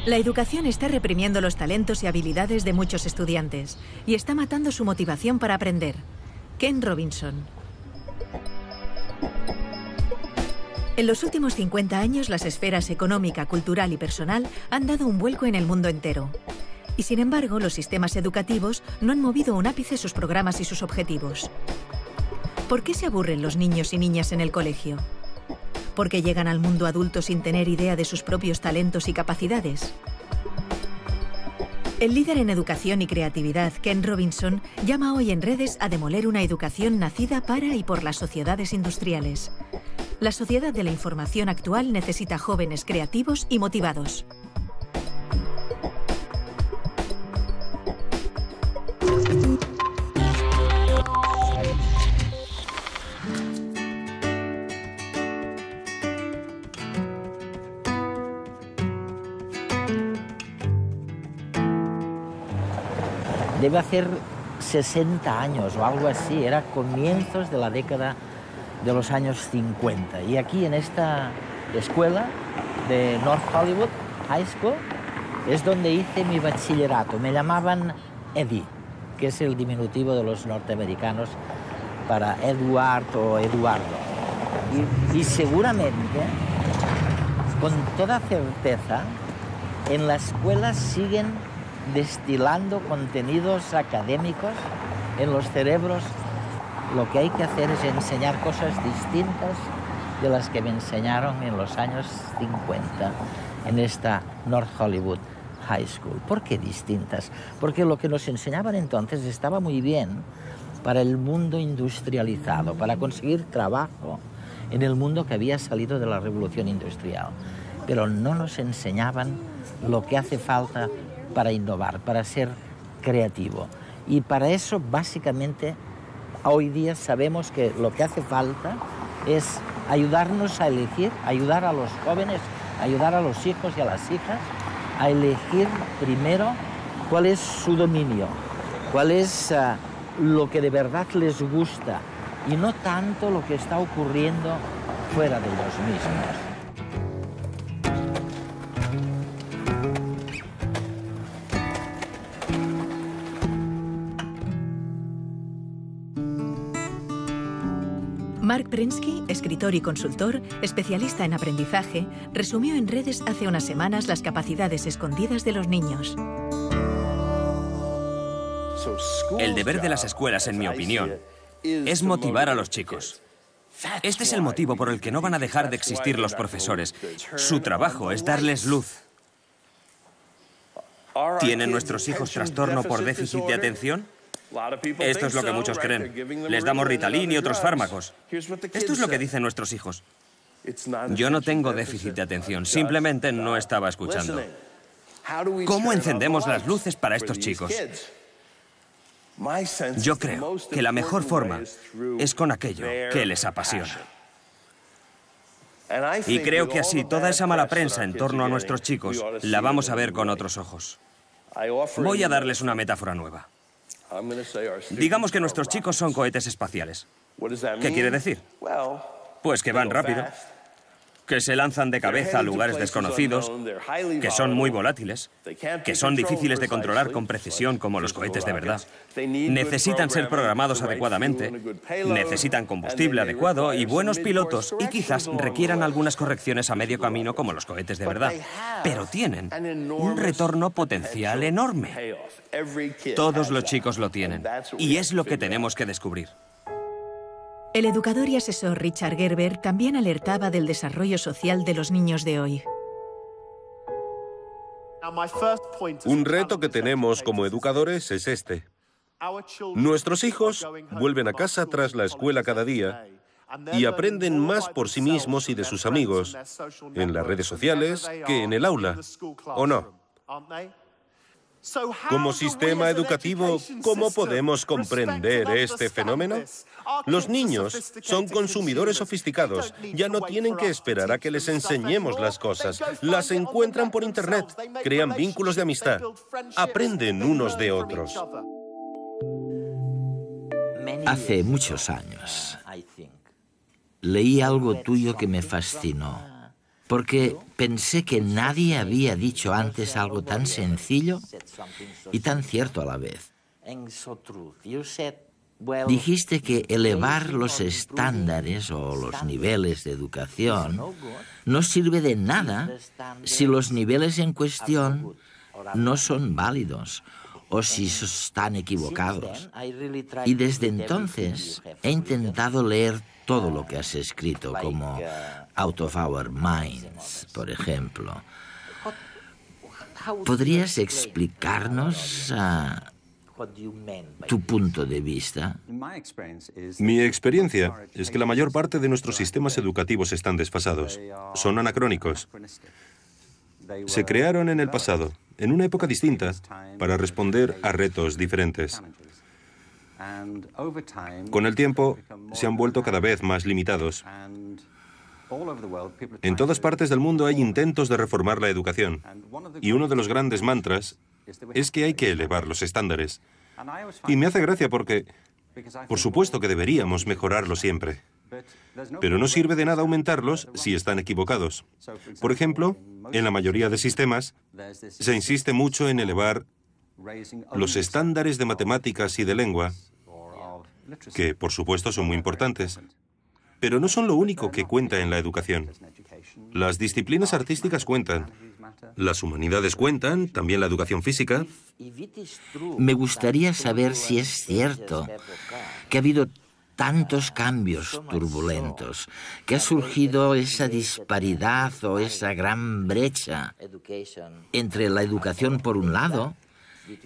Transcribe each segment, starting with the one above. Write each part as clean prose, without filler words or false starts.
La educación está reprimiendo los talentos y habilidades de muchos estudiantes y está matando su motivación para aprender. Ken Robinson. En los últimos 50 años, las esferas económica, cultural y personal han dado un vuelco en el mundo entero. Y sin embargo, los sistemas educativos no han movido un ápice sus programas y sus objetivos. ¿Por qué se aburren los niños y niñas en el colegio? ¿Por qué llegan al mundo adulto sin tener idea de sus propios talentos y capacidades? El líder en educación y creatividad, Ken Robinson, llama hoy en redes a demoler una educación nacida para y por las sociedades industriales. La sociedad de la información actual necesita jóvenes creativos y motivados. Debe hacer 60 años o algo así, era comienzos de la década de los años 50. Y aquí en esta escuela de North Hollywood High School es donde hice mi bachillerato. Me llamaban Eddie, que es el diminutivo de los norteamericanos para Edward o Eduardo. Y seguramente, con toda certeza, en la escuela siguen destilando contenidos académicos en los cerebros. Lo que hay que hacer es enseñar cosas distintas de las que me enseñaron en los años 50 en esta North Hollywood High School. ¿Por qué distintas? Porque lo que nos enseñaban entonces estaba muy bien para el mundo industrializado, para conseguir trabajo en el mundo que había salido de la revolución industrial. Pero no nos enseñaban lo que hace falta para innovar, para ser creativo. Y para eso, básicamente, hoy día sabemos que lo que hace falta es ayudarnos a elegir, ayudar a los jóvenes, ayudar a los hijos y a las hijas a elegir primero cuál es su dominio, cuál es lo que de verdad les gusta y no tanto lo que está ocurriendo fuera de ellos mismos. Mark Prensky, escritor y consultor, especialista en aprendizaje, resumió en redes hace unas semanas las capacidades escondidas de los niños. El deber de las escuelas, en mi opinión, es motivar a los chicos. Este es el motivo por el que no van a dejar de existir los profesores. Su trabajo es darles luz. ¿Tienen nuestros hijos trastorno por déficit de atención? Esto es lo que muchos creen. Les damos Ritalin y otros fármacos. Esto es lo que dicen nuestros hijos. Yo no tengo déficit de atención, simplemente no estaba escuchando. ¿Cómo encendemos las luces para estos chicos? Yo creo que la mejor forma es con aquello que les apasiona. Y creo que así toda esa mala prensa en torno a nuestros chicos la vamos a ver con otros ojos. Voy a darles una metáfora nueva. Digamos que nuestros chicos son cohetes espaciales. ¿Qué quiere decir? Pues que van rápido, que se lanzan de cabeza a lugares desconocidos, que son muy volátiles, que son difíciles de controlar con precisión como los cohetes de verdad. Necesitan ser programados adecuadamente, necesitan combustible adecuado y buenos pilotos y quizás requieran algunas correcciones a medio camino como los cohetes de verdad. Pero tienen un retorno potencial enorme. Todos los chicos lo tienen y es lo que tenemos que descubrir. El educador y asesor Richard Gerber también alertaba del desarrollo social de los niños de hoy. Un reto que tenemos como educadores es este. Nuestros hijos vuelven a casa tras la escuela cada día y aprenden más por sí mismos y de sus amigos en las redes sociales que en el aula, ¿o no? Como sistema educativo, ¿cómo podemos comprender este fenómeno? Los niños son consumidores sofisticados. Ya no tienen que esperar a que les enseñemos las cosas. Las encuentran por Internet, crean vínculos de amistad, aprenden unos de otros. Hace muchos años leí algo tuyo que me fascinó. porque pensé que nadie había dicho antes algo tan sencillo y tan cierto a la vez. Dijiste que elevar los estándares o los niveles de educación no sirve de nada si los niveles en cuestión no son válidos o si están equivocados. Y desde entonces he intentado leer todo lo que has escrito, como Out of Our Minds, por ejemplo. ¿Podrías explicarnos tu punto de vista? Mi experiencia es que la mayor parte de nuestros sistemas educativos están desfasados. Son anacrónicos. Se crearon en el pasado, en una época distinta, para responder a retos diferentes. Con el tiempo, se han vuelto cada vez más limitados. En todas partes del mundo hay intentos de reformar la educación, y uno de los grandes mantras es que hay que elevar los estándares. Y me hace gracia porque, por supuesto que deberíamos mejorarlo siempre, pero no sirve de nada aumentarlos si están equivocados. Por ejemplo, en la mayoría de sistemas, se insiste mucho en elevar los estándares de matemáticas y de lengua, que por supuesto son muy importantes, pero no son lo único que cuenta en la educación. Las disciplinas artísticas cuentan, las humanidades cuentan, también la educación física. Me gustaría saber si es cierto que ha habido tantos cambios turbulentos, que ha surgido esa disparidad o esa gran brecha entre la educación por un lado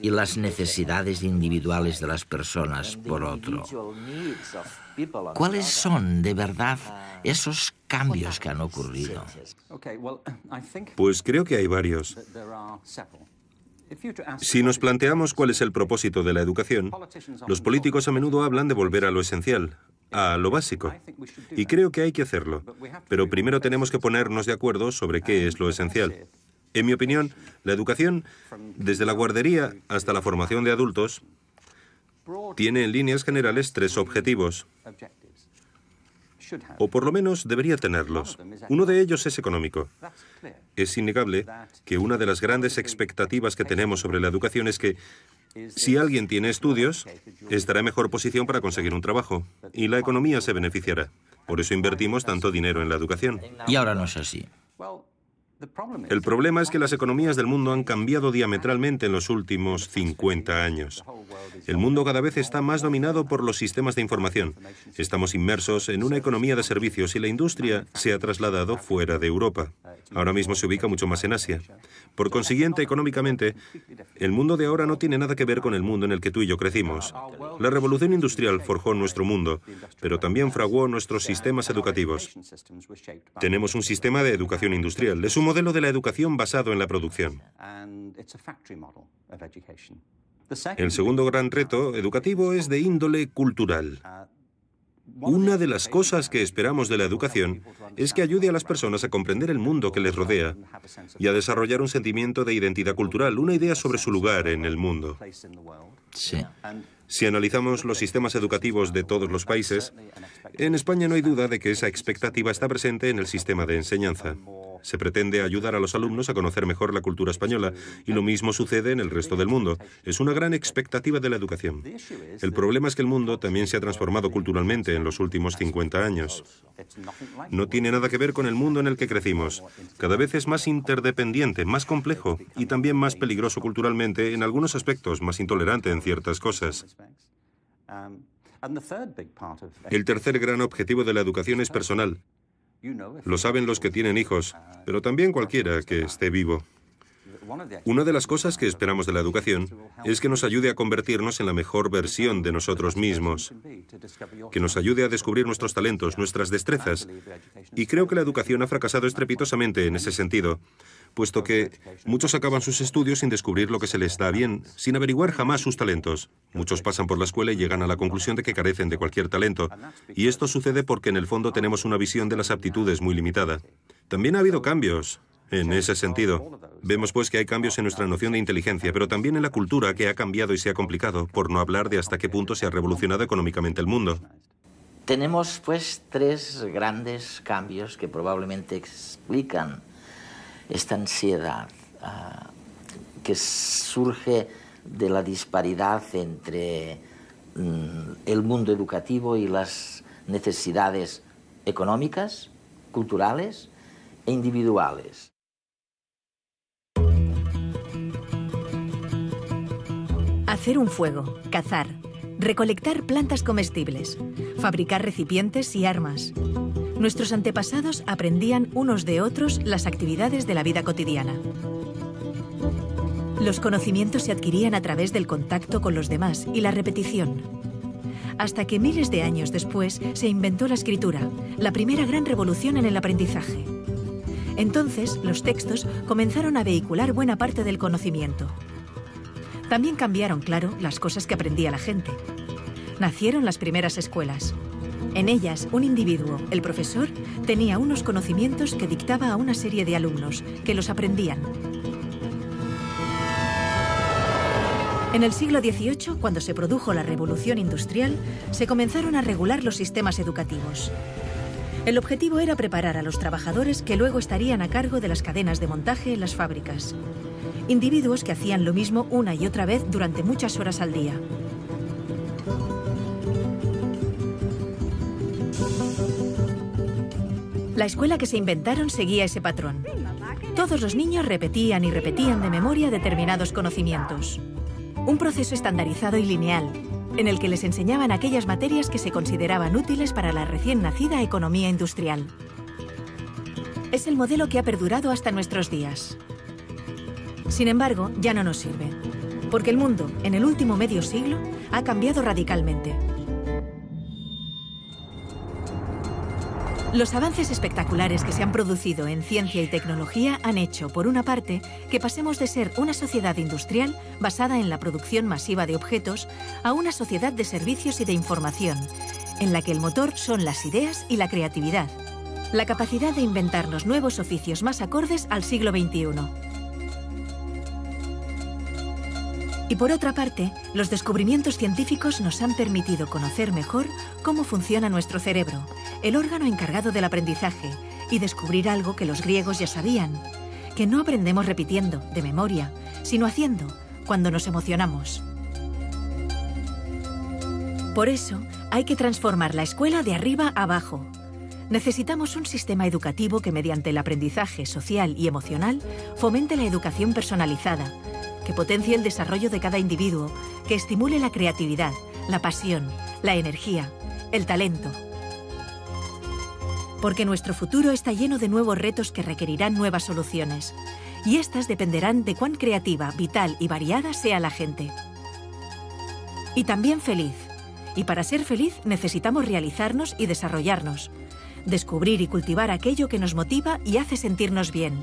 y las necesidades individuales de las personas por otro. ¿Cuáles son, de verdad, esos cambios que han ocurrido? Pues creo que hay varios. Si nos planteamos cuál es el propósito de la educación, los políticos a menudo hablan de volver a lo esencial, a lo básico. Y creo que hay que hacerlo. Pero primero tenemos que ponernos de acuerdo sobre qué es lo esencial. En mi opinión, la educación, desde la guardería hasta la formación de adultos, tiene en líneas generales 3 objetivos. O por lo menos debería tenerlos. Uno de ellos es económico. Es innegable que una de las grandes expectativas que tenemos sobre la educación es que si alguien tiene estudios, estará en mejor posición para conseguir un trabajo, y la economía se beneficiará. Por eso invertimos tanto dinero en la educación. Y ahora no es así. El problema es que las economías del mundo han cambiado diametralmente en los últimos 50 años. El mundo cada vez está más dominado por los sistemas de información. Estamos inmersos en una economía de servicios y la industria se ha trasladado fuera de Europa. Ahora mismo se ubica mucho más en Asia. Por consiguiente, económicamente, el mundo de ahora no tiene nada que ver con el mundo en el que tú y yo crecimos. La revolución industrial forjó nuestro mundo, pero también fraguó nuestros sistemas educativos. Tenemos un sistema de educación industrial. Es un modelo de la educación basado en la producción. El segundo gran reto educativo es de índole cultural. Una de las cosas que esperamos de la educación es que ayude a las personas a comprender el mundo que les rodea y a desarrollar un sentimiento de identidad cultural, una idea sobre su lugar en el mundo. Sí. Si analizamos los sistemas educativos de todos los países, en España no hay duda de que esa expectativa está presente en el sistema de enseñanza. Se pretende ayudar a los alumnos a conocer mejor la cultura española, y lo mismo sucede en el resto del mundo. Es una gran expectativa de la educación. El problema es que el mundo también se ha transformado culturalmente en los últimos 50 años. No tiene nada que ver con el mundo en el que crecimos. Cada vez es más interdependiente, más complejo y también más peligroso culturalmente en algunos aspectos, más intolerante en ciertas cosas. El tercer gran objetivo de la educación es personal. Lo saben los que tienen hijos, pero también cualquiera que esté vivo. Una de las cosas que esperamos de la educación es que nos ayude a convertirnos en la mejor versión de nosotros mismos, que nos ayude a descubrir nuestros talentos, nuestras destrezas. Y creo que la educación ha fracasado estrepitosamente en ese sentido, puesto que muchos acaban sus estudios sin descubrir lo que se les da bien, sin averiguar jamás sus talentos. Muchos pasan por la escuela y llegan a la conclusión de que carecen de cualquier talento. Y esto sucede porque en el fondo tenemos una visión de las aptitudes muy limitada. También ha habido cambios en ese sentido. Vemos pues que hay cambios en nuestra noción de inteligencia, pero también en la cultura, que ha cambiado y se ha complicado, por no hablar de hasta qué punto se ha revolucionado económicamente el mundo. Tenemos pues tres grandes cambios que probablemente explican esta ansiedad que surge de la disparidad entre el mundo educativo y las necesidades económicas, culturales e individuales. Hacer un fuego, cazar, recolectar plantas comestibles, fabricar recipientes y armas. Nuestros antepasados aprendían unos de otros las actividades de la vida cotidiana. Los conocimientos se adquirían a través del contacto con los demás y la repetición. Hasta que miles de años después se inventó la escritura, la primera gran revolución en el aprendizaje. Entonces, los textos comenzaron a vehicular buena parte del conocimiento. También cambiaron, claro, las cosas que aprendía la gente. Nacieron las primeras escuelas. En ellas, un individuo, el profesor, tenía unos conocimientos que dictaba a una serie de alumnos, que los aprendían. En el siglo XVIII, cuando se produjo la Revolución Industrial, se comenzaron a regular los sistemas educativos. El objetivo era preparar a los trabajadores que luego estarían a cargo de las cadenas de montaje en las fábricas. Individuos que hacían lo mismo una y otra vez durante muchas horas al día. La escuela que se inventaron seguía ese patrón. Todos los niños repetían y repetían de memoria determinados conocimientos. Un proceso estandarizado y lineal, en el que les enseñaban aquellas materias que se consideraban útiles para la recién nacida economía industrial. Es el modelo que ha perdurado hasta nuestros días. Sin embargo, ya no nos sirve, porque el mundo, en el último medio siglo, ha cambiado radicalmente. Los avances espectaculares que se han producido en ciencia y tecnología han hecho, por una parte, que pasemos de ser una sociedad industrial basada en la producción masiva de objetos a una sociedad de servicios y de información, en la que el motor son las ideas y la creatividad, la capacidad de inventarnos nuevos oficios más acordes al siglo XXI. Y por otra parte, los descubrimientos científicos nos han permitido conocer mejor cómo funciona nuestro cerebro, el órgano encargado del aprendizaje, y descubrir algo que los griegos ya sabían, que no aprendemos repitiendo, de memoria, sino haciendo, cuando nos emocionamos. Por eso, hay que transformar la escuela de arriba a abajo. Necesitamos un sistema educativo que, mediante el aprendizaje social y emocional, fomente la educación personalizada, que potencie el desarrollo de cada individuo, que estimule la creatividad, la pasión, la energía, el talento. Porque nuestro futuro está lleno de nuevos retos que requerirán nuevas soluciones. Y estas dependerán de cuán creativa, vital y variada sea la gente. Y también feliz. Y para ser feliz necesitamos realizarnos y desarrollarnos. Descubrir y cultivar aquello que nos motiva y hace sentirnos bien.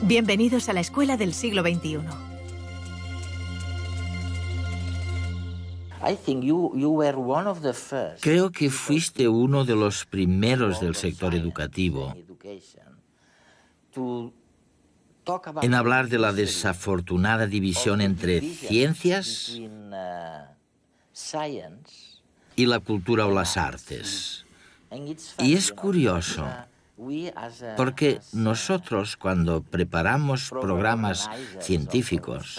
Bienvenidos a la escuela del siglo XXI. Creo que fuiste uno de los primeros del sector educativo en hablar de la desafortunada división entre ciencias y la cultura o las artes. Y es curioso, porque nosotros, cuando preparamos programas científicos,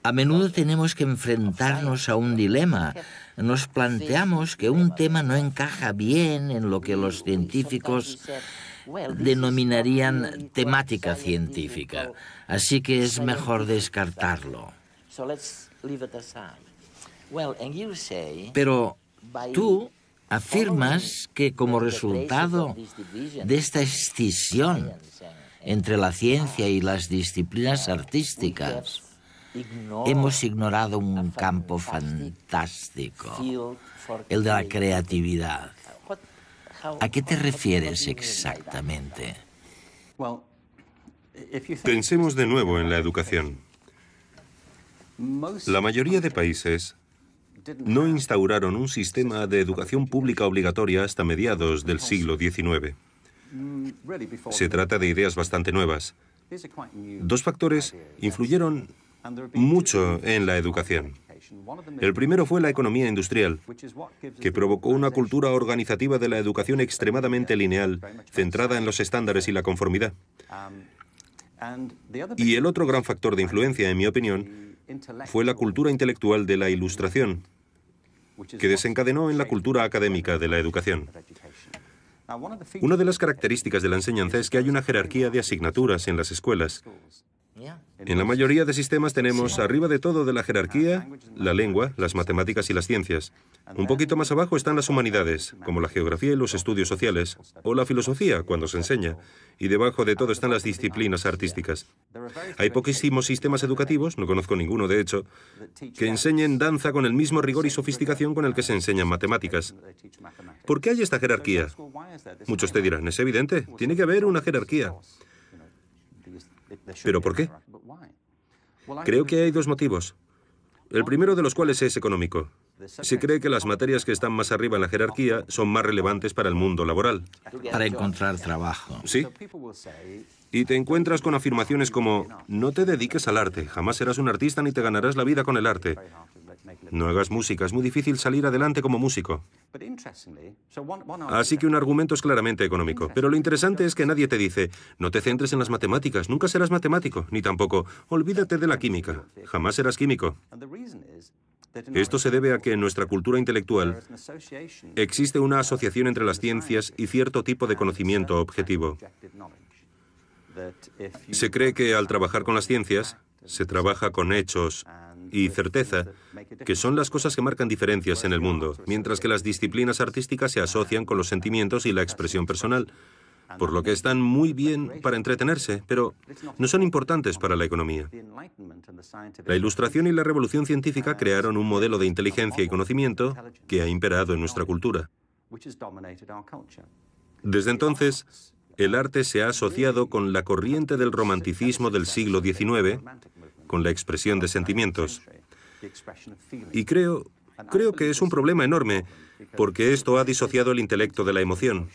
a menudo tenemos que enfrentarnos a un dilema. Nos planteamos que un tema no encaja bien en lo que los científicos denominarían temática científica, así que es mejor descartarlo. Pero tú afirmas que como resultado de esta escisión entre la ciencia y las disciplinas artísticas, hemos ignorado un campo fantástico, el de la creatividad. ¿A qué te refieres exactamente? Pensemos de nuevo en la educación. La mayoría de países no instauraron un sistema de educación pública obligatoria hasta mediados del siglo XIX. Se trata de ideas bastante nuevas. Dos factores influyeron mucho en la educación. El primero fue la economía industrial, que provocó una cultura organizativa de la educación extremadamente lineal, centrada en los estándares y la conformidad. Y el otro gran factor de influencia, en mi opinión, fue la cultura intelectual de la Ilustración, que desencadenó en la cultura académica de la educación. Una de las características de la enseñanza es que hay una jerarquía de asignaturas en las escuelas. En la mayoría de sistemas tenemos arriba de todo de la jerarquía la lengua, las matemáticas y las ciencias. Un poquito más abajo están las humanidades, como la geografía y los estudios sociales, o la filosofía, cuando se enseña. Y debajo de todo están las disciplinas artísticas. Hay poquísimos sistemas educativos, no conozco ninguno de hecho, que enseñen danza con el mismo rigor y sofisticación con el que se enseñan matemáticas. ¿Por qué hay esta jerarquía? Muchos te dirán, es evidente, tiene que haber una jerarquía. ¿Pero por qué? Creo que hay dos motivos. El primero de los cuales es económico. Se cree que las materias que están más arriba en la jerarquía son más relevantes para el mundo laboral. Para encontrar trabajo. Sí. Y te encuentras con afirmaciones como, no te dediques al arte, jamás serás un artista ni te ganarás la vida con el arte. No hagas música, es muy difícil salir adelante como músico. Así que un argumento es claramente económico. Pero lo interesante es que nadie te dice, no te centres en las matemáticas, nunca serás matemático, ni tampoco, olvídate de la química, jamás serás químico. Esto se debe a que en nuestra cultura intelectual existe una asociación entre las ciencias y cierto tipo de conocimiento objetivo. Se cree que al trabajar con las ciencias, se trabaja con hechos y certeza, que son las cosas que marcan diferencias en el mundo, mientras que las disciplinas artísticas se asocian con los sentimientos y la expresión personal, por lo que están muy bien para entretenerse, pero no son importantes para la economía. La Ilustración y la Revolución Científica crearon un modelo de inteligencia y conocimiento que ha imperado en nuestra cultura. Desde entonces, el arte se ha asociado con la corriente del romanticismo del siglo XIX, con la expresión de sentimientos. Y creo que es un problema enorme, porque esto ha disociado el intelecto de la emoción.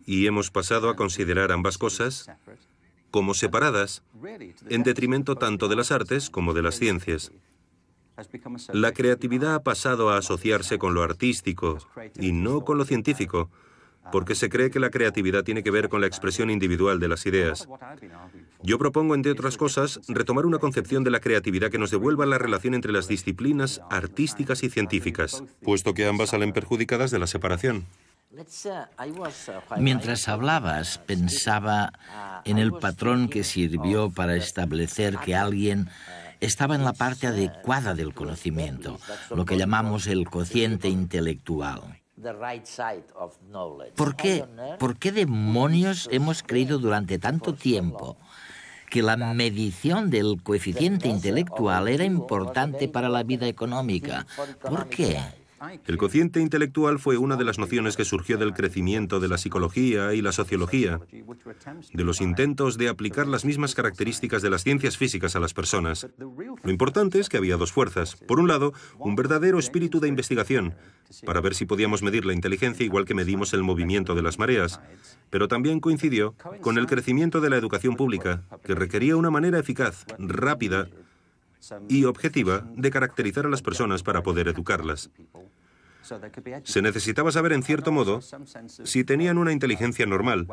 Y hemos pasado a considerar ambas cosas como separadas, en detrimento tanto de las artes como de las ciencias. La creatividad ha pasado a asociarse con lo artístico y no con lo científico, porque se cree que la creatividad tiene que ver con la expresión individual de las ideas. Yo propongo, entre otras cosas, retomar una concepción de la creatividad que nos devuelva la relación entre las disciplinas artísticas y científicas, puesto que ambas salen perjudicadas de la separación. Mientras hablabas, pensaba en el patrón que sirvió para establecer que alguien estaba en la parte adecuada del conocimiento, lo que llamamos el cociente intelectual. ¿Por qué demonios hemos creído durante tanto tiempo que la medición del coeficiente intelectual era importante para la vida económica? ¿Por qué? El cociente intelectual fue una de las nociones que surgió del crecimiento de la psicología y la sociología, de los intentos de aplicar las mismas características de las ciencias físicas a las personas. Lo importante es que había dos fuerzas. Por un lado, un verdadero espíritu de investigación, para ver si podíamos medir la inteligencia igual que medimos el movimiento de las mareas, pero también coincidió con el crecimiento de la educación pública, que requería una manera eficaz, rápida y objetiva de caracterizar a las personas para poder educarlas. Se necesitaba saber, en cierto modo, si tenían una inteligencia normal,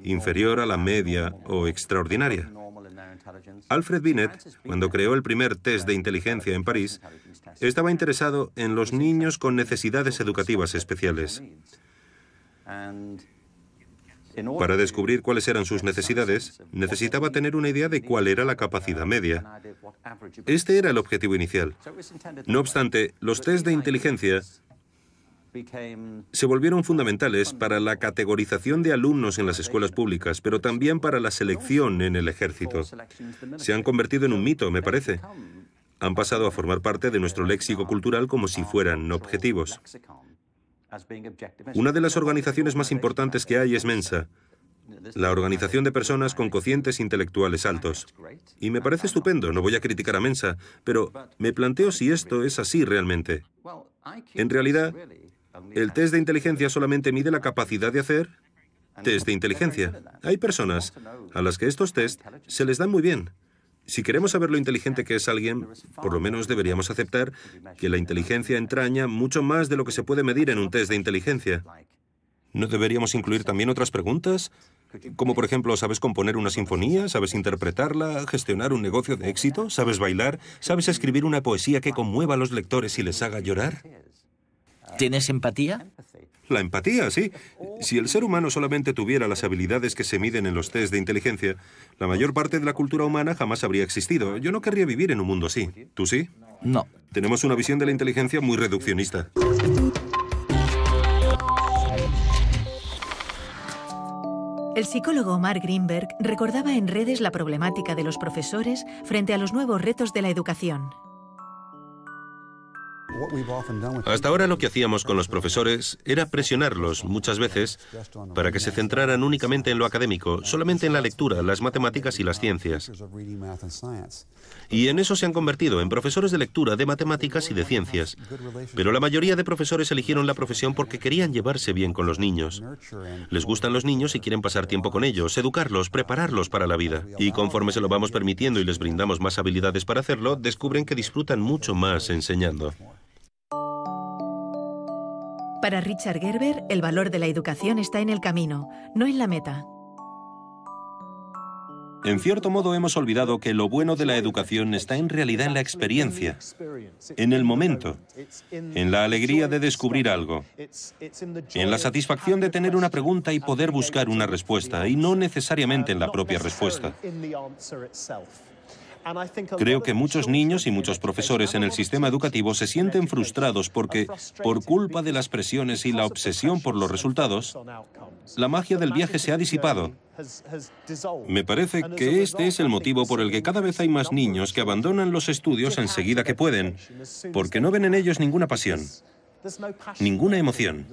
inferior a la media o extraordinaria. Alfred Binet, cuando creó el primer test de inteligencia en París, estaba interesado en los niños con necesidades educativas especiales. Para descubrir cuáles eran sus necesidades, necesitaba tener una idea de cuál era la capacidad media. Este era el objetivo inicial. No obstante, los test de inteligencia se volvieron fundamentales para la categorización de alumnos en las escuelas públicas, pero también para la selección en el ejército. Se han convertido en un mito, me parece. Han pasado a formar parte de nuestro léxico cultural como si fueran objetivos. Una de las organizaciones más importantes que hay es Mensa, la organización de personas con cocientes intelectuales altos. Y me parece estupendo, no voy a criticar a Mensa, pero me planteo si esto es así realmente. En realidad, el test de inteligencia solamente mide la capacidad de hacer test de inteligencia. Hay personas a las que estos test se les dan muy bien, Si queremos saber lo inteligente que es alguien, por lo menos deberíamos aceptar que la inteligencia entraña mucho más de lo que se puede medir en un test de inteligencia. ¿No deberíamos incluir también otras preguntas? Como por ejemplo, ¿sabes componer una sinfonía? ¿Sabes interpretarla? ¿Gestionar un negocio de éxito? ¿Sabes bailar? ¿Sabes escribir una poesía que conmueva a los lectores y les haga llorar? ¿Tienes empatía? La empatía, sí. Si el ser humano solamente tuviera las habilidades que se miden en los test de inteligencia, la mayor parte de la cultura humana jamás habría existido. Yo no querría vivir en un mundo así. ¿Tú sí? No. Tenemos una visión de la inteligencia muy reduccionista. El psicólogo Mark Greenberg recordaba en redes la problemática de los profesores frente a los nuevos retos de la educación. Hasta ahora lo que hacíamos con los profesores era presionarlos muchas veces para que se centraran únicamente en lo académico, solamente en la lectura, las matemáticas y las ciencias. Y en eso se han convertido, en profesores de lectura, de matemáticas y de ciencias. Pero la mayoría de profesores eligieron la profesión porque querían llevarse bien con los niños. Les gustan los niños y quieren pasar tiempo con ellos, educarlos, prepararlos para la vida. Y conforme se lo vamos permitiendo y les brindamos más habilidades para hacerlo, descubren que disfrutan mucho más enseñando. Para Richard Gerber, el valor de la educación está en el camino, no en la meta. En cierto modo hemos olvidado que lo bueno de la educación está en realidad en la experiencia, en el momento, en la alegría de descubrir algo, en la satisfacción de tener una pregunta y poder buscar una respuesta, y no necesariamente en la propia respuesta. Creo que muchos niños y muchos profesores en el sistema educativo se sienten frustrados porque, por culpa de las presiones y la obsesión por los resultados, la magia del viaje se ha disipado. Me parece que este es el motivo por el que cada vez hay más niños que abandonan los estudios enseguida que pueden, porque no ven en ellos ninguna pasión, ninguna emoción.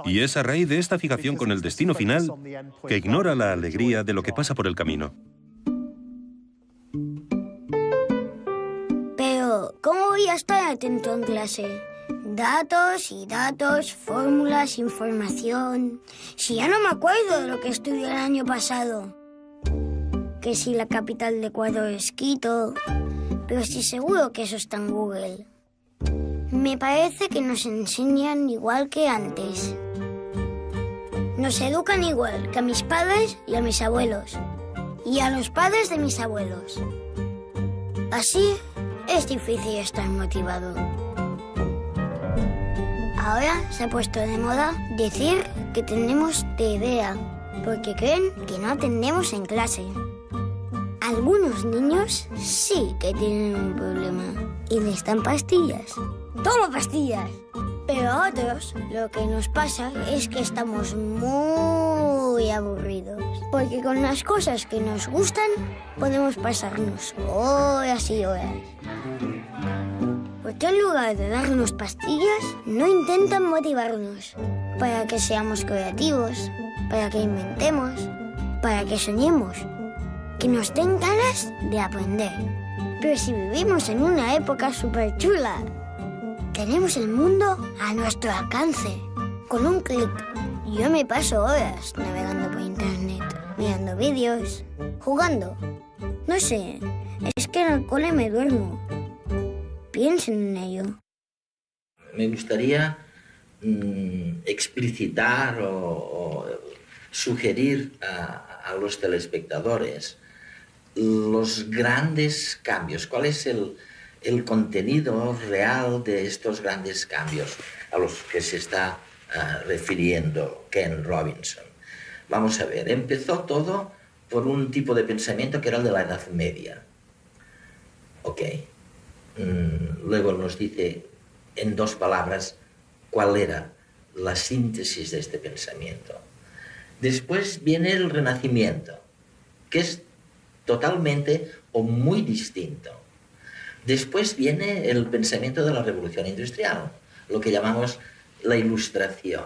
Y es a raíz de esta fijación con el destino final que ignora la alegría de lo que pasa por el camino. ¿Cómo voy a estar atento en clase? Datos y datos, fórmulas, información... Si ya no me acuerdo de lo que estudié el año pasado. Que si la capital de Ecuador es Quito... Pero estoy seguro que eso está en Google. Me parece que nos enseñan igual que antes. Nos educan igual que a mis padres y a mis abuelos. Y a los padres de mis abuelos. Así... es difícil estar motivado. Ahora se ha puesto de moda decir que tenemos TDA, porque creen que no atendemos en clase. Algunos niños sí que tienen un problema y les dan pastillas. ¡Toma pastillas! Pero a otros lo que nos pasa es que estamos muy aburridos. Porque con las cosas que nos gustan podemos pasarnos horas y horas. Porque en lugar de darnos pastillas, no intentan motivarnos para que seamos creativos, para que inventemos, para que soñemos, que nos den ganas de aprender. Pero si vivimos en una época súper chula, tenemos el mundo a nuestro alcance, con un clic. Yo me paso horas navegando por internet, mirando vídeos, jugando. No sé, es que en el cole me duermo. Piensen en ello. Me gustaría explicitar o sugerir a los telespectadores los grandes cambios. ¿Cuál es el contenido real de estos grandes cambios a los que se está refiriendo Ken Robinson? Vamos a ver, empezó todo por un tipo de pensamiento que era el de la Edad Media. Ok. Luego nos dice en dos palabras cuál era la síntesis de este pensamiento. Después viene el Renacimiento, que es totalmente o muy distinto. Después viene el pensamiento de la Revolución Industrial, lo que llamamos la Ilustración.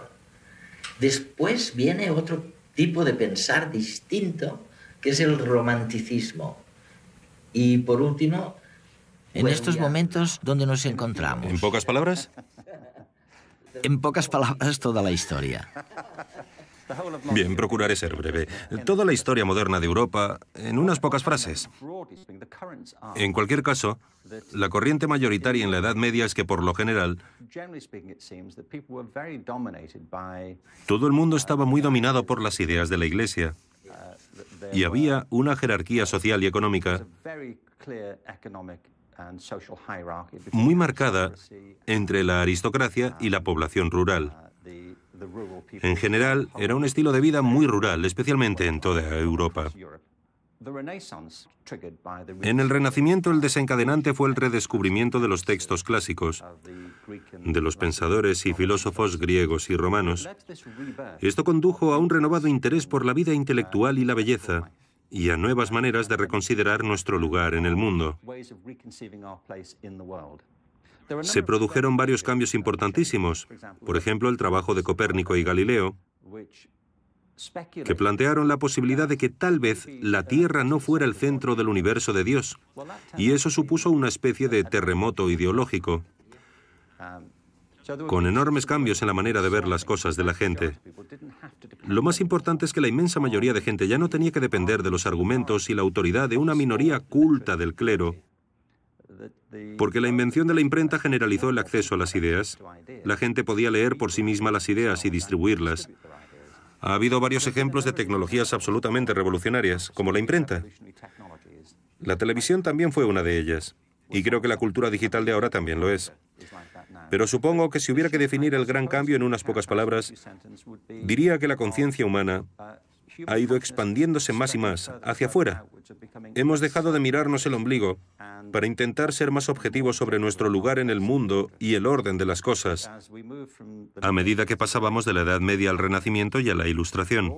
Después viene otro tipo de pensar distinto, que es el romanticismo. Y por último... En estos momentos, ¿dónde nos encontramos? ¿En pocas palabras? En pocas palabras, toda la historia. Bien, procuraré ser breve. Toda la historia moderna de Europa en unas pocas frases. En cualquier caso, la corriente mayoritaria en la Edad Media es que, por lo general, todo el mundo estaba muy dominado por las ideas de la Iglesia y había una jerarquía social y económica muy marcada entre la aristocracia y la población rural. En general, era un estilo de vida muy rural, especialmente en toda Europa. En el Renacimiento, el desencadenante fue el redescubrimiento de los textos clásicos, de los pensadores y filósofos griegos y romanos. Esto condujo a un renovado interés por la vida intelectual y la belleza, y a nuevas maneras de reconsiderar nuestro lugar en el mundo. Se produjeron varios cambios importantísimos, por ejemplo, el trabajo de Copérnico y Galileo, que plantearon la posibilidad de que tal vez la Tierra no fuera el centro del universo de Dios, y eso supuso una especie de terremoto ideológico, con enormes cambios en la manera de ver las cosas de la gente. Lo más importante es que la inmensa mayoría de gente ya no tenía que depender de los argumentos y la autoridad de una minoría culta del clero, porque la invención de la imprenta generalizó el acceso a las ideas. La gente podía leer por sí misma las ideas y distribuirlas. Ha habido varios ejemplos de tecnologías absolutamente revolucionarias, como la imprenta. La televisión también fue una de ellas, y creo que la cultura digital de ahora también lo es. Pero supongo que si hubiera que definir el gran cambio en unas pocas palabras, diría que la conciencia humana ha ido expandiéndose más y más hacia afuera. Hemos dejado de mirarnos el ombligo para intentar ser más objetivos sobre nuestro lugar en el mundo y el orden de las cosas, a medida que pasábamos de la Edad Media al Renacimiento y a la Ilustración.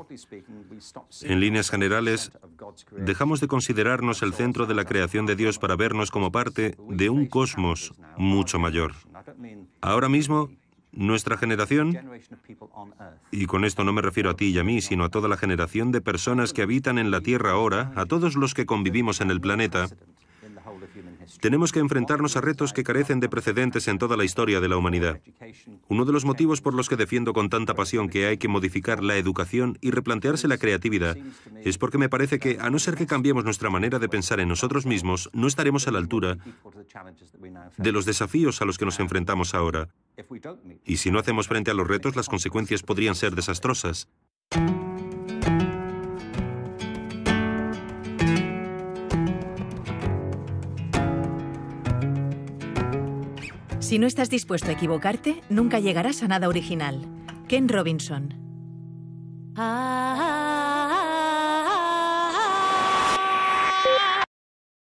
En líneas generales, dejamos de considerarnos el centro de la creación de Dios para vernos como parte de un cosmos mucho mayor. Ahora mismo, nuestra generación, y con esto no me refiero a ti y a mí, sino a toda la generación de personas que habitan en la Tierra ahora, a todos los que convivimos en el planeta, tenemos que enfrentarnos a retos que carecen de precedentes en toda la historia de la humanidad. Uno de los motivos por los que defiendo con tanta pasión que hay que modificar la educación y replantearse la creatividad es porque me parece que, a no ser que cambiemos nuestra manera de pensar en nosotros mismos, no estaremos a la altura de los desafíos a los que nos enfrentamos ahora. Y si no hacemos frente a los retos, las consecuencias podrían ser desastrosas. Si no estás dispuesto a equivocarte, nunca llegarás a nada original. Ken Robinson.